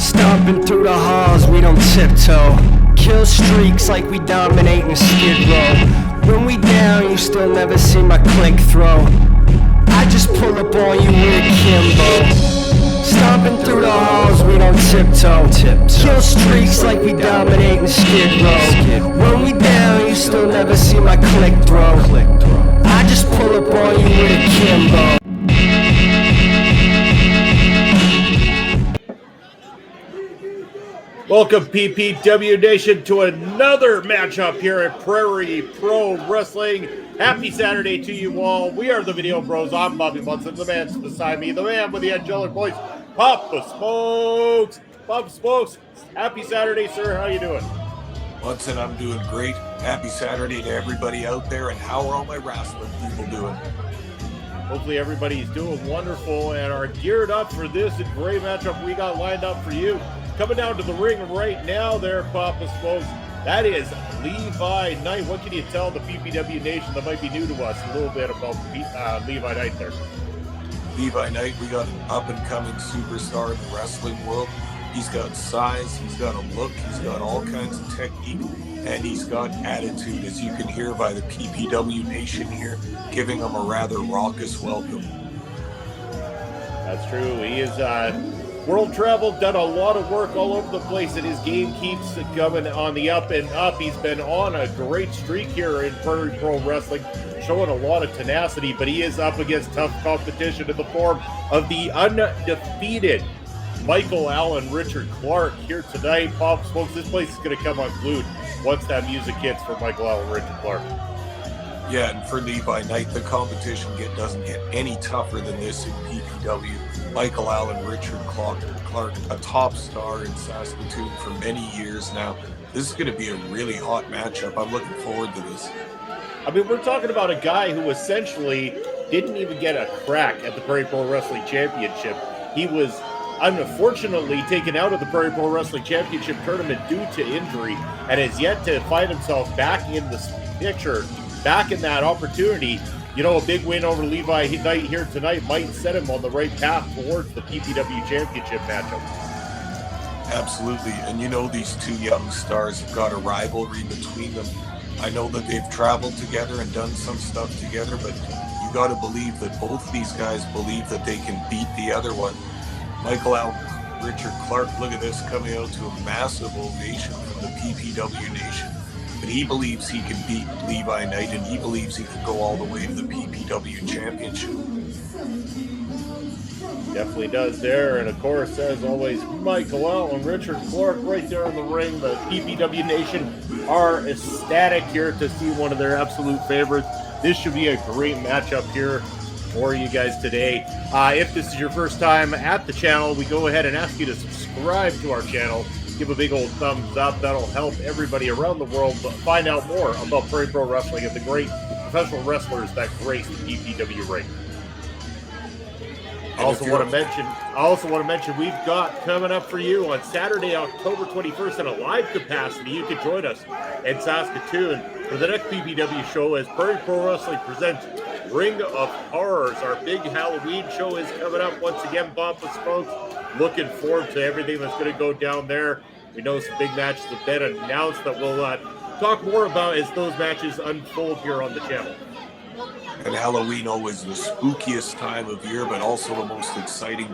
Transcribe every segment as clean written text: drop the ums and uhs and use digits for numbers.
Stomping through the halls, we don't tiptoe. Kill streaks like we dominate in Skid Row. When we down, you still never see my click throw. I just pull up on you with Kimbo. Stomping through the halls, we don't tiptoe. Kill streaks like we dominate in Skid Row. When we down, you still never see my click throw. I just pull up on you with Kimbo. Welcome, PPW Nation, to another matchup here at Prairie Pro Wrestling. Happy Saturday to you all. We are the Video Bros. I'm Bobby Munson. The man beside me, the man with the angelic voice, Papa Smokes. Papa Smokes, happy Saturday, sir. How you doing? Munson, I'm doing great. Happy Saturday to everybody out there. And how are all my wrestling people doing? Hopefully everybody's doing wonderful and are geared up for this great matchup we got lined up for you. Coming down to the ring right now there, Papa Smokes, that is Levi Knight. What can you tell the PPW Nation that might be new to us a little bit about Levi Knight there? Levi Knight, we got an up-and-coming superstar in the wrestling world. He's got size, he's got a look, he's got all kinds of technique, and he's got attitude, as you can hear by the PPW Nation here, giving him a rather raucous welcome. That's true. He is world traveled, done a lot of work all over the place, and his game keeps coming on the up and up. He's been on a great streak here in Prairie Pro Wrestling, showing a lot of tenacity, but he is up against tough competition in the form of the undefeated Michael Allen Richard Clark here tonight. Pop Smokes, this place is going to come unglued once that music hits for Michael Allen Richard Clark. Yeah, and for Levi Knight, the competition doesn't get any tougher than this in PPW. Michael Allen Richard Clark, a top star in Saskatoon for many years now. This is going to be a really hot matchup. I'm looking forward to this. I mean, we're talking about a guy who essentially didn't even get a crack at the Prairie Pro Wrestling Championship. He was unfortunately taken out of the Prairie Pro Wrestling Championship tournament due to injury and has yet to find himself back in this picture, back in that opportunity. You know, a big win over Levi Knight here tonight might set him on the right path towards the PPW Championship matchup. Absolutely, and you know these two young stars have got a rivalry between them. I know that they've traveled together and done some stuff together, but you got to believe that both of these guys believe that they can beat the other one. Michael Allen Richard Clark, look at this, coming out to a massive ovation from the PPW Nation. But he believes he can beat Levi Knight, and he believes he can go all the way to the PPW Championship. Definitely does there. And of course, as always, Michael Allen Richard Clark right there in the ring. The PPW Nation are ecstatic here to see one of their absolute favorites. This should be a great matchup here for you guys today. If this is your first time at the channel, we go ahead and ask you to subscribe to our channel. Give a big old thumbs up. That'll help everybody around the world find out more about Prairie Pro Wrestling and the great professional wrestlers that grace the PPW ring. I also want to mention we've got coming up for you on Saturday, October 21st in a live capacity. You can join us in Saskatoon for the next PPW show as Prairie Pro Wrestling presents Ring of Horrors. Our big Halloween show is coming up once again, Papa Smokes. Looking forward to everything that's going to go down there. We know some big matches have been announced that we'll talk more about as those matches unfold here on the channel. And Halloween always the spookiest time of year, but also the most exciting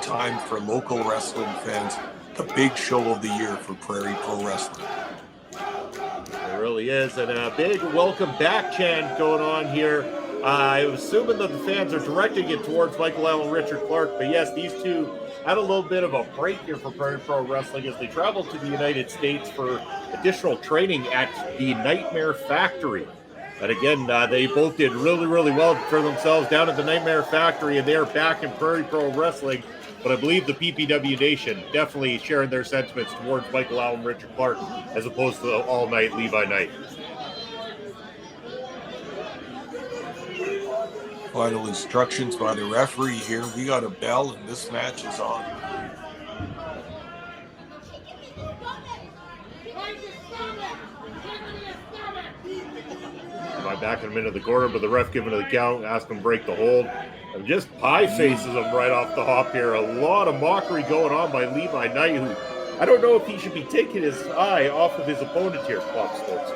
time for local wrestling fans. The big show of the year for Prairie Pro Wrestling. It really is. And a big welcome back chant going on here. I'm assuming that the fans are directing it towards Michael Allen Richard Clark. But yes, these two had a little bit of a break here for Prairie Pro Wrestling as they traveled to the United States for additional training at the Nightmare Factory. And again, they both did really, really well for themselves down at the Nightmare Factory, and they are back in Prairie Pro Wrestling. But I believe the PPW Nation definitely sharing their sentiments towards Michael Allen Richard Clark as opposed to All Night Levi Night. Final instructions by the referee here. We got a bell and this match is on. Back in a minute of the corner, but the ref giving it the count, ask him to break the hold. And just pie faces him right off the hop here. A lot of mockery going on by Levi Knight, who I don't know if he should be taking his eye off of his opponent here, Pops folks.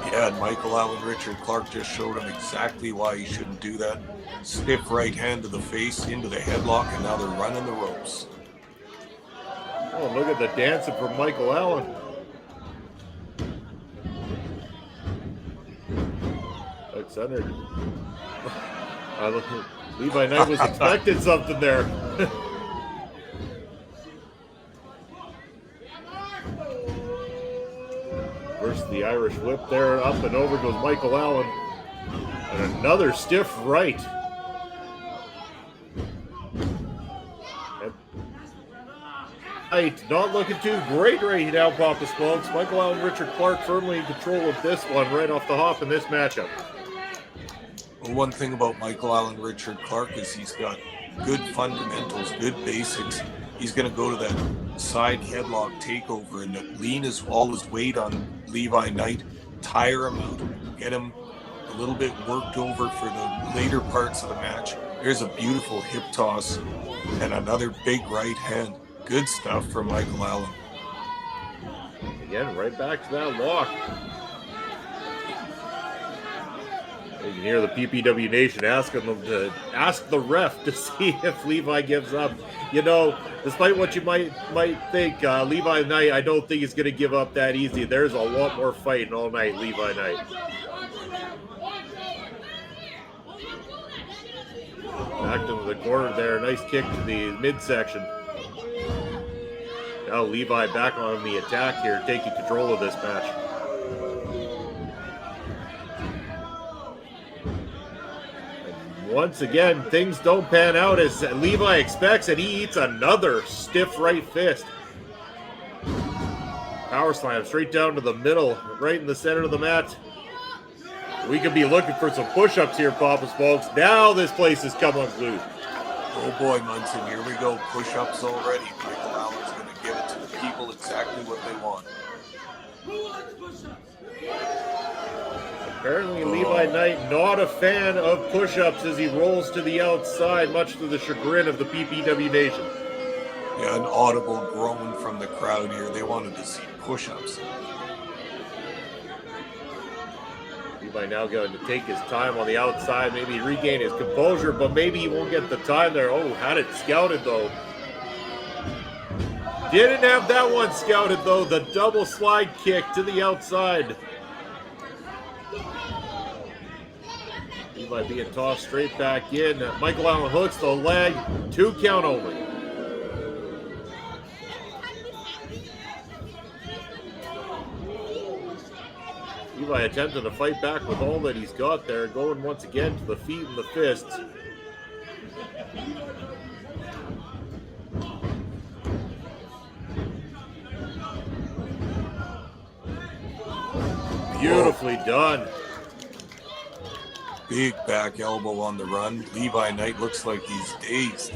Yeah, and Michael Allen Richard Clark just showed him exactly why he shouldn't do that. Stiff right hand to the face, into the headlock, and now they're running the ropes. Oh, look at the dancing from Michael Allen. Centered. Levi Knight was expecting something there. First the Irish whip there, up and over goes Michael Allen. And another stiff right. Not looking too great right now, Papa Smokes. Michael Allen Richard Clark firmly in control of this one right off the hop in this matchup. Well, one thing about Michael Allen Richard Clark is he's got good fundamentals, good basics. He's going to go to that side headlock takeover and lean all his weight on Levi Knight, tire him out, get him a little bit worked over for the later parts of the match. There's a beautiful hip toss and another big right hand. Good stuff from Michael Allen. Again, right back to that lock. You can hear the PPW Nation asking them to ask the ref to see if Levi gives up. You know, despite what you might think, Levi Knight, I don't think he's going to give up that easy. There's a lot more fighting all night, Levi Knight. Back into the corner there. Nice kick to the midsection. Now Levi back on the attack here, taking control of this match. Once again, things don't pan out as Levi expects, and he eats another stiff right fist. Power slam straight down to the middle, right in the center of the mat. We could be looking for some push-ups here, Papa's folks. Now this place is come unglued. Oh boy, Munson, here we go. Push-ups already. Michael Allen's going to give it to the people exactly what they want. Apparently, Levi Knight not a fan of push-ups as he rolls to the outside, much to the chagrin of the PPW Nation. Yeah, an audible groan from the crowd here. They wanted to see push-ups. Levi now going to take his time on the outside, maybe regain his composure, but maybe he won't get the time there. Oh, had it scouted, though. Didn't have that one scouted, though. The double slide kick to the outside. Levi being tossed straight back in. Michael Allen hooks the leg. 2 count only. Levi attempting to fight back with all that he's got there. Going once again to the feet and the fists. Beautifully done. Big back elbow on the run. Levi Knight looks like he's dazed.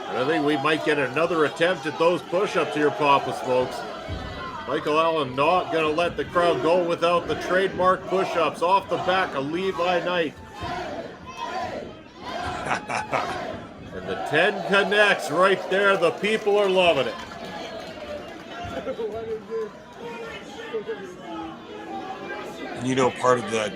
I think we might get another attempt at those push-ups here, Papa's folks. Michael Allen not going to let the crowd go without the trademark push-ups off the back of Levi Knight. And the 10 connects right there. The people are loving it. And you know, part of that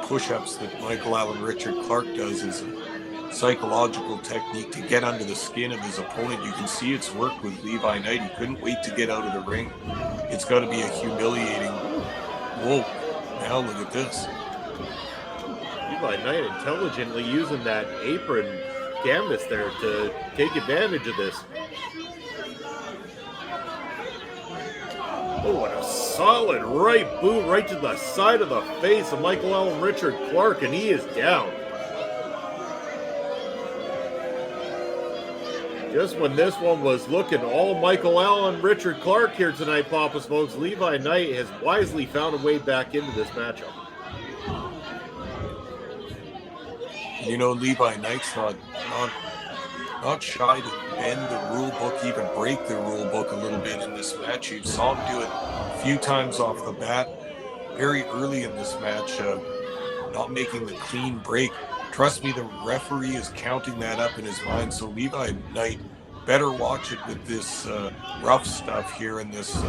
push-ups that Michael Allen Richard Clark does is a psychological technique to get under the skin of his opponent. You can see it's worked with Levi Knight. He couldn't wait to get out of the ring. It's got to be a humiliating. Whoa, now look at this. Levi Knight intelligently using that apron canvas there to take advantage of this. Oh, and a solid right boot right to the side of the face of Michael Allen Richard Clark, and he is down. Just when this one was looking all Michael Allen Richard Clark here tonight, Papa's folks, Levi Knight has wisely found a way back into this matchup. You know, Levi Knight's not shy to bend the rule book, even break the rule book a little bit in this match. You saw him do it a few times off the bat. very early in this match, not making the clean break. Trust me, the referee is counting that up in his mind. So Levi Knight better watch it with this rough stuff here and this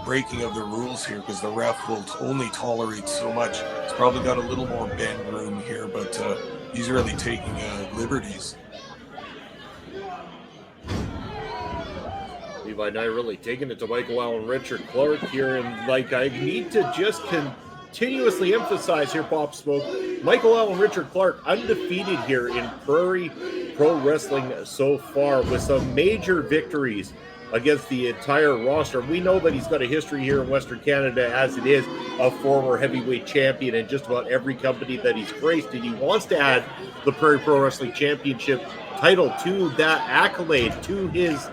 breaking of the rules here, because the ref will only tolerate so much. He's probably got a little more bend room here, but he's really taking liberties. Levi Knight really taking it to Michael Allen Richard Clark here, and like I need to just continuously emphasize here, Pop Smoke, Michael Allen Richard Clark undefeated here in Prairie Pro Wrestling so far, with some major victories against the entire roster. We know that he's got a history here in Western Canada as it is, a former heavyweight champion in just about every company that he's graced, and he wants to add the Prairie Pro Wrestling Championship title to that accolade, to his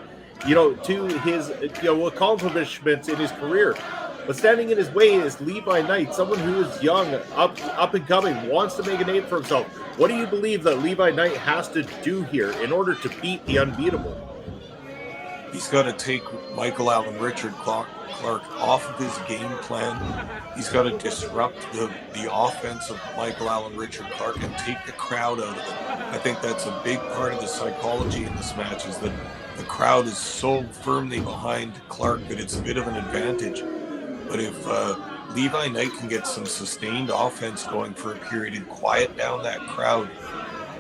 accomplishments in his career. But standing in his way is Levi Knight, someone who is young, up and coming, wants to make a name for himself. What do you believe that Levi Knight has to do here in order to beat the unbeatable? He's got to take Michael Allen Richard Clark off of his game plan. He's got to disrupt the offense of Michael Allen Richard Clark and take the crowd out of it. I think that's a big part of the psychology in this match, is that the crowd is so firmly behind Clark that it's a bit of an advantage. But if Levi Knight can get some sustained offense going for a period and quiet down that crowd,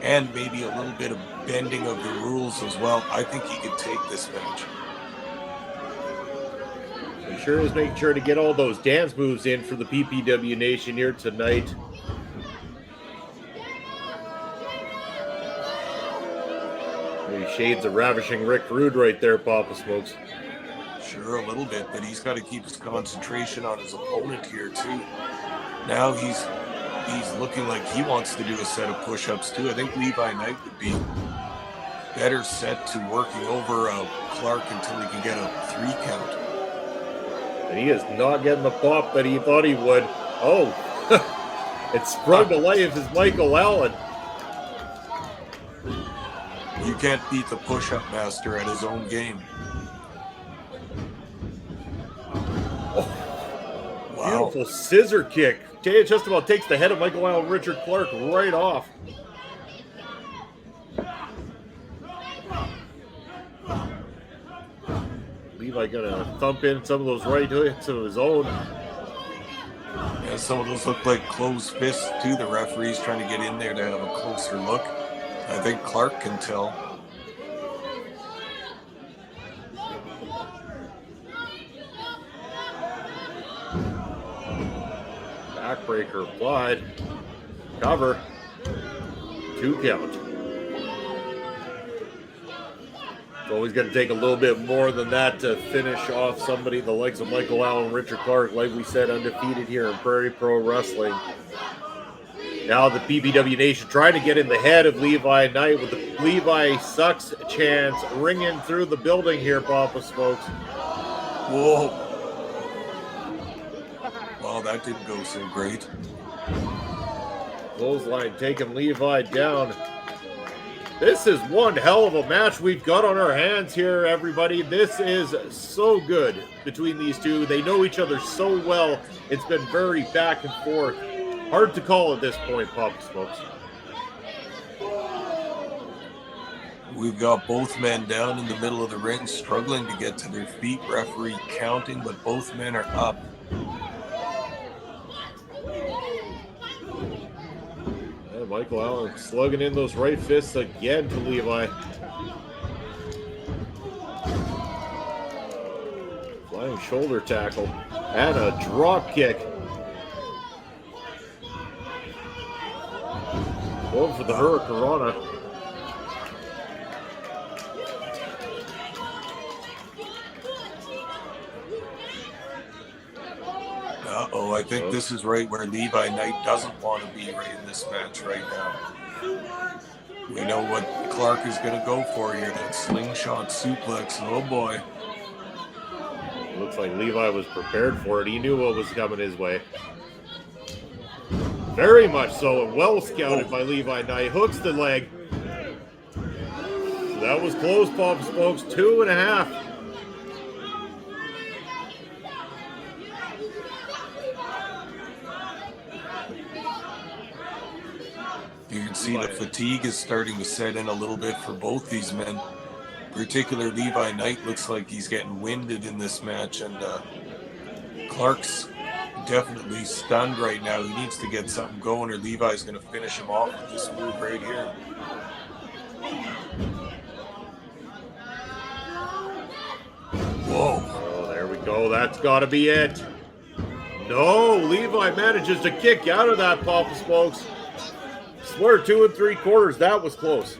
and maybe a little bit of bending of the rules as well, I think he could take this match. He sure is making sure to get all those dance moves in for the PPW Nation here tonight. Maybe shades of Ravishing Rick Rude right there, Papa Smokes. Sure, a little bit, but he's got to keep his concentration on his opponent here too. Now he's looking like he wants to do a set of push-ups too. I think Levi Knight would be better set to working over Clark until he can get a 3 count. And he is not getting the pop that he thought he would. Oh, it sprung to life as Michael Allen. You can't beat the push-up master at his own game. Wow. Beautiful scissor kick. Just about takes the head of Michael Allen Richard Clark right off. Levi gonna thump in some of those right hits of his own. Yeah, some of those look like closed fists too. The referee's trying to get in there to have a closer look. I think Clark can tell. Backbreaker applied. Cover. 2 count. It's always going to take a little bit more than that to finish off somebody the likes of Michael Allen, Richard Clark, like we said, undefeated here in Prairie Pro Wrestling. Now the PPW Nation trying to get in the head of Levi Knight with the Levi Sucks chants ringing through the building here, Papa Smokes. Whoa. Well, that didn't go so great. Clothesline taking Levi down. This is one hell of a match we've got on our hands here, everybody. This is so good between these two. They know each other so well. It's been very back and forth. Hard to call at this point, Papa Smokes. We've got both men down in the middle of the ring, struggling to get to their feet. Referee counting, but both men are up. Michael Allen slugging in those right fists again to Levi. Flying shoulder tackle and a drop kick. Going for the Hurricanrana. Uh-oh, I think this is right where Levi Knight doesn't want to be right in this match right now. We know what Clark is going to go for here, that slingshot suplex. Oh boy. Looks like Levi was prepared for it. He knew what was coming his way. Very much so, and well scouted by Levi Knight. Hooks the leg. That was close, Papa Smokes. 2.5. You can see the fatigue is starting to set in a little bit for both these men. Particular Levi Knight looks like he's getting winded in this match, and Clark's definitely stunned right now. He needs to get something going, or Levi's going to finish him off with this move right here. Whoa. Oh, there we go. That's got to be it. No, Levi manages to kick out of that, Papa Smokes. Swear 2 3/4. That was close.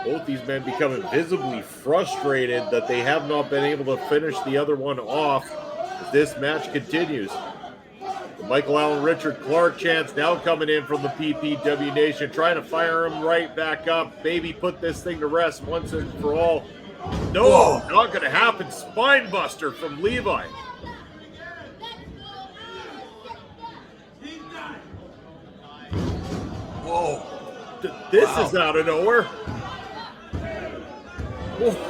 Both these men becoming visibly frustrated that they have not been able to finish the other one off as this match continues. The Michael Allen Richard Clark chants now coming in from the PPW Nation, trying to fire him right back up. Baby, put this thing to rest once and for all. No, whoa, not going to happen. Spine buster from Levi. Whoa. This is out of nowhere.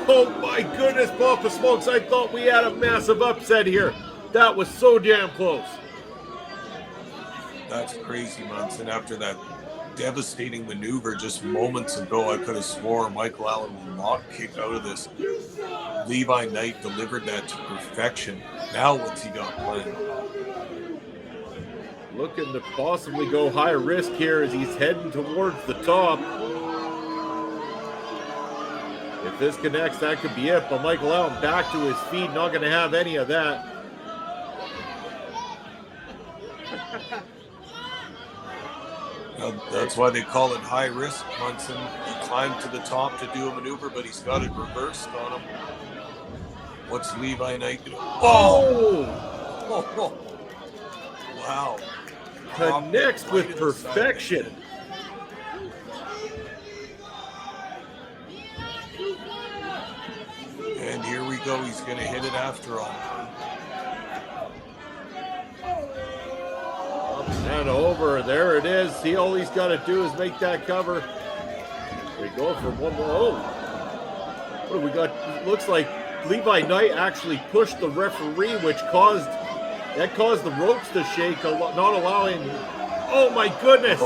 Oh my goodness, Papa Smokes. I thought we had a massive upset here. That was so damn close. That's crazy, Munson. After that devastating maneuver just moments ago, I could have swore Michael Allen will not kick out of this. Levi Knight delivered that to perfection. Now what's he got planned? Looking to possibly go high risk here as he's heading towards the top. If this connects, that could be it. But Michael Allen back to his feet, not going to have any of that. That's why they call it high risk, Munson. He climbed to the top to do a maneuver, but he's got it reversed on him. What's Levi Knight doing? Oh! Oh! Wow. Connects with perfection. And here we go. He's going to hit it after all. Up and over. There it is. See, all he's got to do is make that cover. We go for one more. Oh. What do we got? It looks like Levi Knight actually pushed the referee, which caused the ropes to shake, not allowing. Oh my goodness!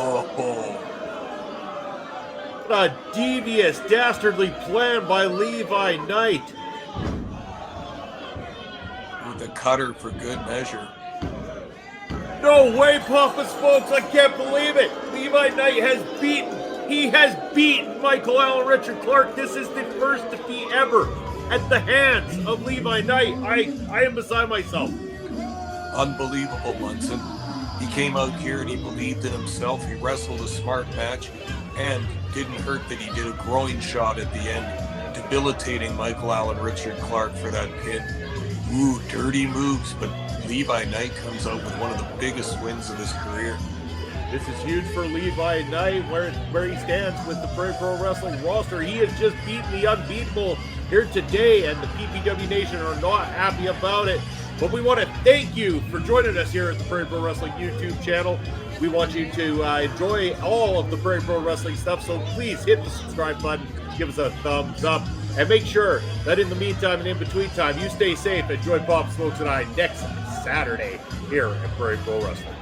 What a devious, dastardly plan by Levi Knight. With a cutter for good measure. No way, Papa Smokes! I can't believe it. Levi Knight has beaten Michael Allen Richard Clark. This is the first defeat ever at the hands of Levi Knight. I am beside myself. Unbelievable, Munson. He came out here and he believed in himself. He wrestled a smart match and didn't hurt that he did a groin shot at the end, debilitating Michael Allen Richard Clark for that pin. Ooh, dirty moves, but Levi Knight comes out with one of the biggest wins of his career. This is huge for Levi Knight, where he stands with the Prairie Pro Wrestling roster. He has just beaten the unbeatable here today, and the PPW Nation are not happy about it. But we want to thank you for joining us here at the Prairie Pro Wrestling YouTube channel. We want you to enjoy all of the Prairie Pro Wrestling stuff, so please hit the subscribe button, give us a thumbs up, and make sure that in the meantime and in between time, you stay safe. Enjoy Pop Smokes and I next Saturday here at Prairie Pro Wrestling.